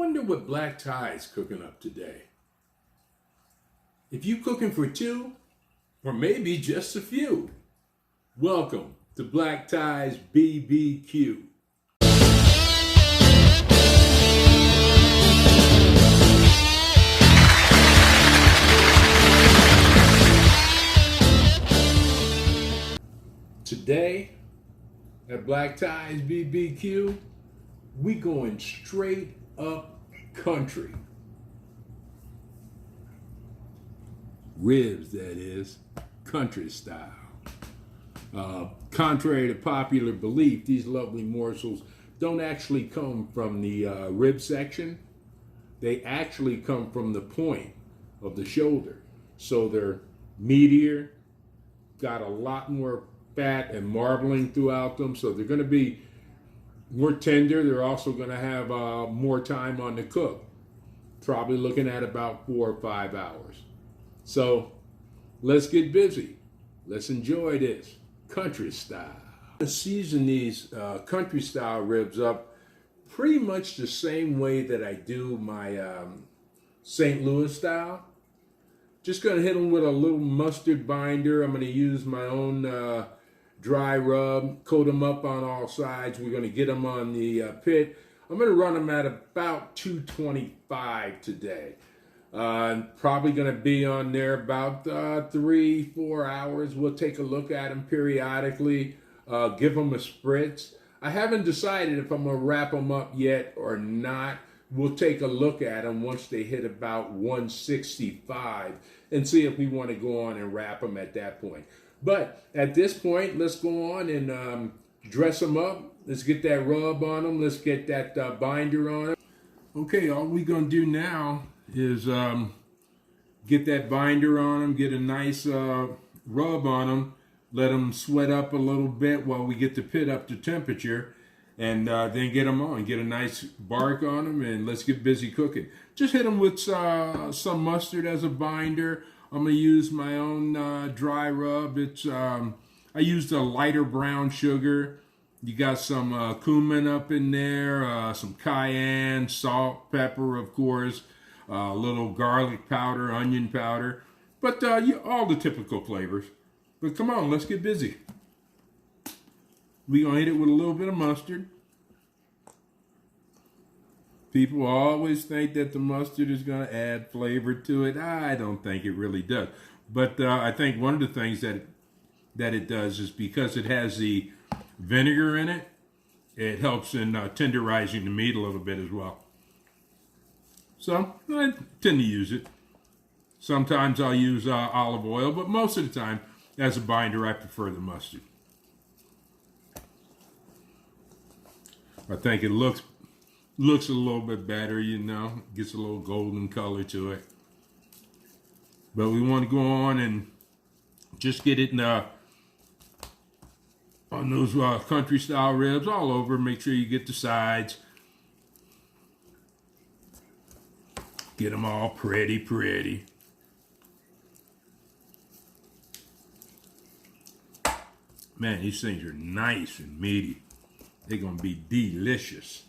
wonder what BlackTys cooking up today. If you cooking for two, or maybe just a few, welcome to BlackTys BBQ. Today at BlackTys BBQ, we going straight up country. Ribs, that is, country style. Contrary to popular belief, these lovely morsels don't actually come from the rib section. They actually come from the point of the shoulder. So they're meatier, got a lot more fat and marbling throughout them, so they're going to be more tender. They're also going to have more time on the cook, probably looking at about 4 or 5 hours. So let's get busy. Let's enjoy this country style. I season these country style ribs up pretty much the same way that I do my St. Louis style. Just going to hit them with a little mustard binder. I'm going to use my own dry rub, coat them up on all sides. We're going to get them on the pit. I'm going to run them at about 225 today. Probably going to be on there about 3-4 hours. We'll take a look at them periodically, give them a spritz. I haven't decided if I'm going to wrap them up yet or not. We'll take a look at them once they hit about 165 and see if we want to go on and wrap them at that point. But at this point, let's go on and dress them up. Let's get that rub on them. Let's get that binder on them. Okay, all we're going to do now is get that binder on them, get a nice rub on them, let them sweat up a little bit while we get the pit up to temperature, and then get them on. Get a nice bark on them, and let's get busy cooking. Just hit them with some mustard as a binder. I'm going to use my own dry rub. I used a lighter brown sugar. You got some cumin up in there, some cayenne, salt, pepper, of course, a little garlic powder, onion powder, but all the typical flavors. But come on, let's get busy. We're going to hit it with a little bit of mustard. People always think that the mustard is going to add flavor to it. I don't think it really does. But I think one of the things that it does is because it has the vinegar in it, it helps in tenderizing the meat a little bit as well. So I tend to use it. Sometimes I'll use olive oil, but most of the time, as a binder, I prefer the mustard. I think it looks a little bit better, you know, gets a little golden color to it. But we want to go on and just get it on those country style ribs all over. Make sure you get the sides. Get them all pretty. Man, these things are nice and meaty. They're going to be delicious.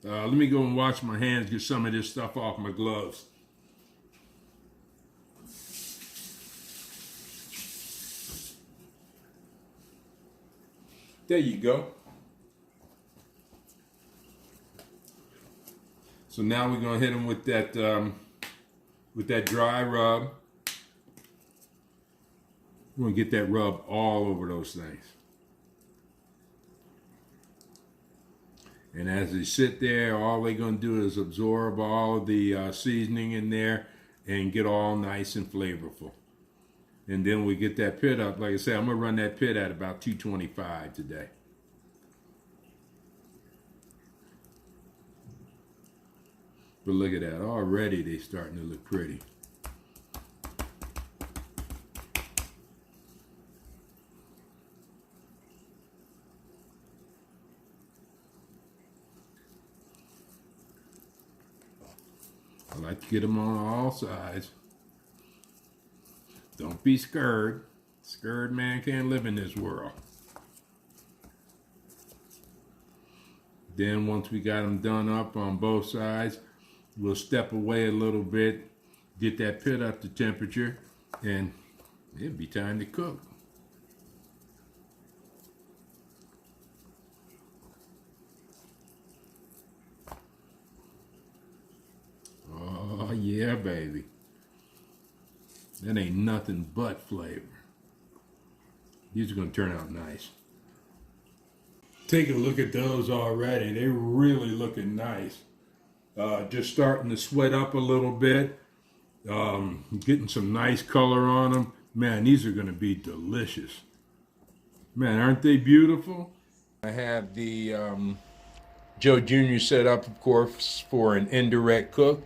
Let me go and wash my hands, get some of this stuff off my gloves. There you go. So now we're going to hit them with that dry rub. We're going to get that rub all over those things. And as they sit there, all they're going to do is absorb all of the seasoning in there and get all nice and flavorful. And then we get that pit up. Like I said, I'm going to run that pit at about 225 today. But look at that. Already they're starting to look pretty. I like to get them on all sides. Don't be scared. Scared man can't live in this world. Then once we got them done up on both sides, we'll step away a little bit, get that pit up to temperature, and it'll be time to cook. Oh yeah, baby. That ain't nothing but flavor. These are gonna turn out nice. Take a look at those already. They're really looking nice. Just starting to sweat up a little bit. Getting some nice color on them. Man, these are gonna be delicious. Man, aren't they beautiful? I have the Joe Jr. set up, of course, for an indirect cook.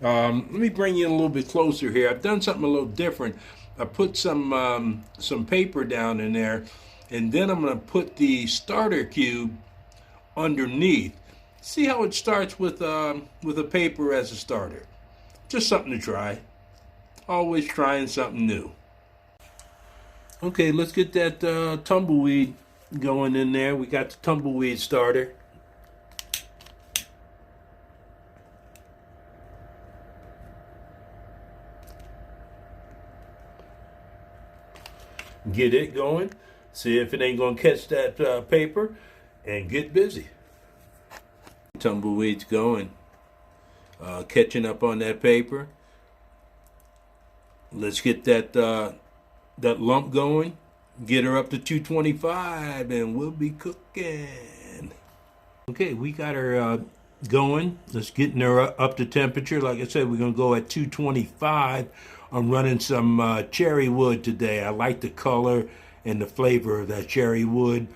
Let me bring you in a little bit closer here. I've done something a little different. I put some paper down in there, and then I'm going to put the starter cube underneath. See how it starts with a paper as a starter. Just something to try. Always trying something new. Okay, let's get that tumbleweed going in there. We got the tumbleweed starter. Get it going, see if it ain't gonna catch that paper, and get busy. Tumbleweed's going, catching up on that paper. Let's get that lump going, get her up to 225, and we'll be cooking. Okay, we got her going. Let's get her up to temperature. Like I said, we're gonna go at 225. I'm running some cherry wood today. I like the color and the flavor of that cherry wood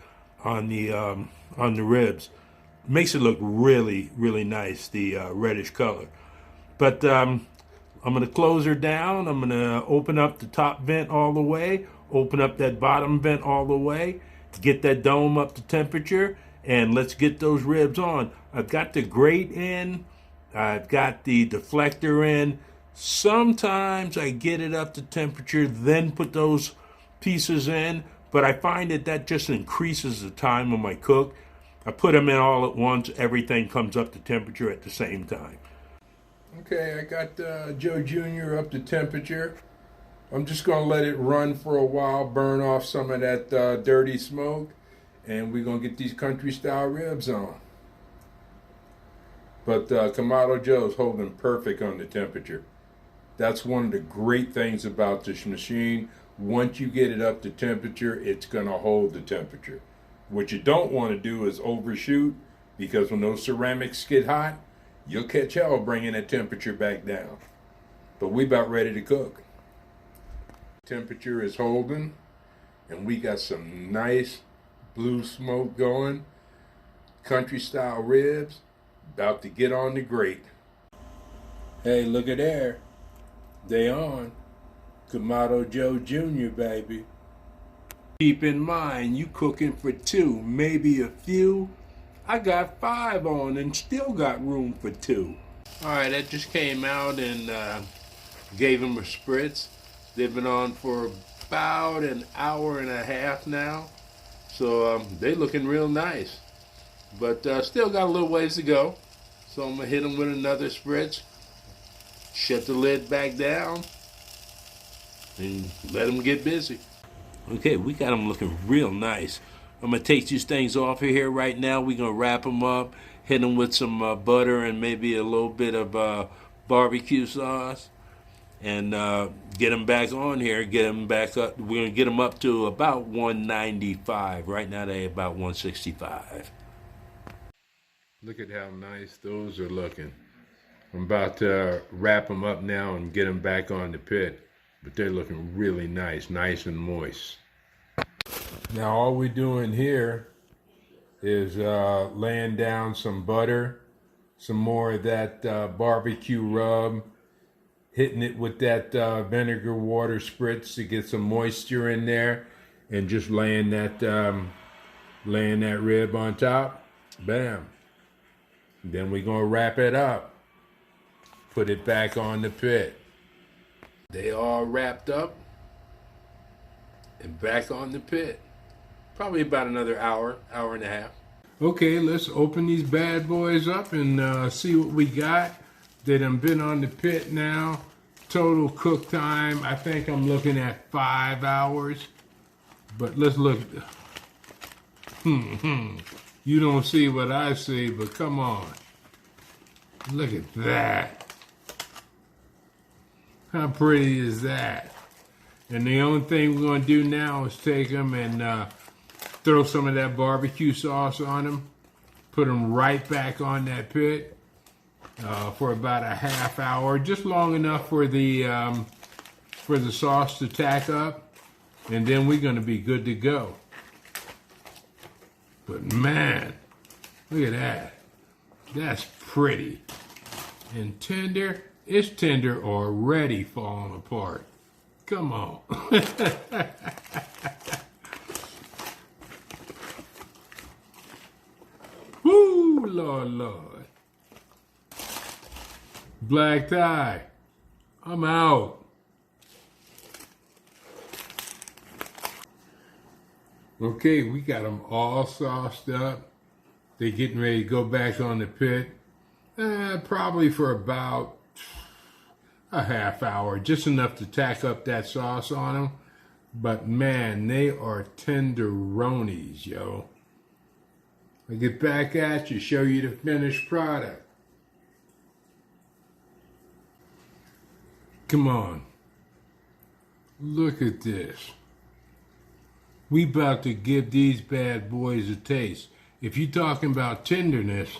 on the ribs. Makes it look really, really nice, the reddish color. But I'm going to close her down. I'm going to open up the top vent all the way, open up that bottom vent all the way to get that dome up to temperature, and let's get those ribs on. I've got the grate in. I've got the deflector in. Sometimes I get it up to temperature, then put those pieces in, but I find that just increases the time of my cook. I put them in all at once, everything comes up to temperature at the same time. Okay, I got Joe Jr. up to temperature. I'm just going to let it run for a while, burn off some of that dirty smoke, and we're going to get these country style ribs on. But Kamado Joe's holding perfect on the temperature. That's one of the great things about this machine. Once you get it up to temperature, it's going to hold the temperature. What you don't want to do is overshoot, because when those ceramics get hot, you'll catch hell bringing that temperature back down. But we about ready to cook. Temperature is holding, and we got some nice blue smoke going. Country style ribs, about to get on the grate. Hey, look at there. They on. Kamado Joe Jr., baby. Keep in mind, you cooking for 2, maybe a few. I got 5 on and still got room for 2. All right, that just came out and gave them a spritz. They've been on for about an hour and a half now. So they looking real nice. But still got a little ways to go. So I'm gonna hit them with another spritz. Shut the lid back down and let them get busy. Okay, we got them looking real nice. I'm going to take these things off of here right now. We're going to wrap them up, hit them with some butter and maybe a little bit of barbecue sauce, and get them back on here, get them back up. We're going to get them up to about 195. Right now they're about 165. Look at how nice those are looking. I'm about to wrap them up now and get them back on the pit. But they're looking really nice, nice and moist. Now all we're doing here is laying down some butter, some more of that barbecue rub, hitting it with that vinegar water spritz to get some moisture in there, and just laying that rib on top. Bam. Then we're gonna wrap it up. Put it back on the pit. They all wrapped up and back on the pit. Probably about another hour, hour and a half. Okay, let's open these bad boys up and see what we got. They done been on the pit now. Total cook time, I think I'm looking at 5 hours. But let's look. You don't see what I see, but come on. Look at that. How pretty is that? And the only thing we're going to do now is take them and throw some of that barbecue sauce on them. Put them right back on that pit for about a half hour, just long enough for the sauce to tack up, and then we're going to be good to go. But man, look at that. That's pretty. And tender, it's tender already falling apart. Come on. Woo, Lord, Lord. BlackTys, I'm out. Okay, we got them all sauced up. They're getting ready to go back on the pit. Probably for about a half hour, just enough to tack up that sauce on them. But man, they are tenderonis, yo. I get back at you, show you the finished product. Come on. Look at this. We about to give these bad boys a taste. If you're talking about tenderness,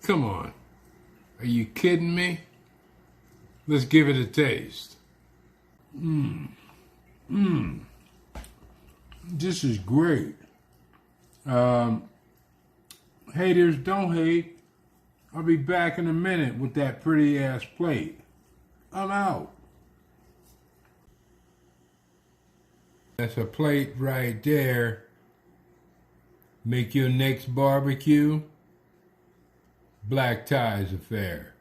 come on. Are you kidding me? Let's give it a taste. This is great. Haters, don't hate. I'll be back in a minute with that pretty ass plate. I'm out. That's a plate right there. Make your next barbecue BlackTys affair.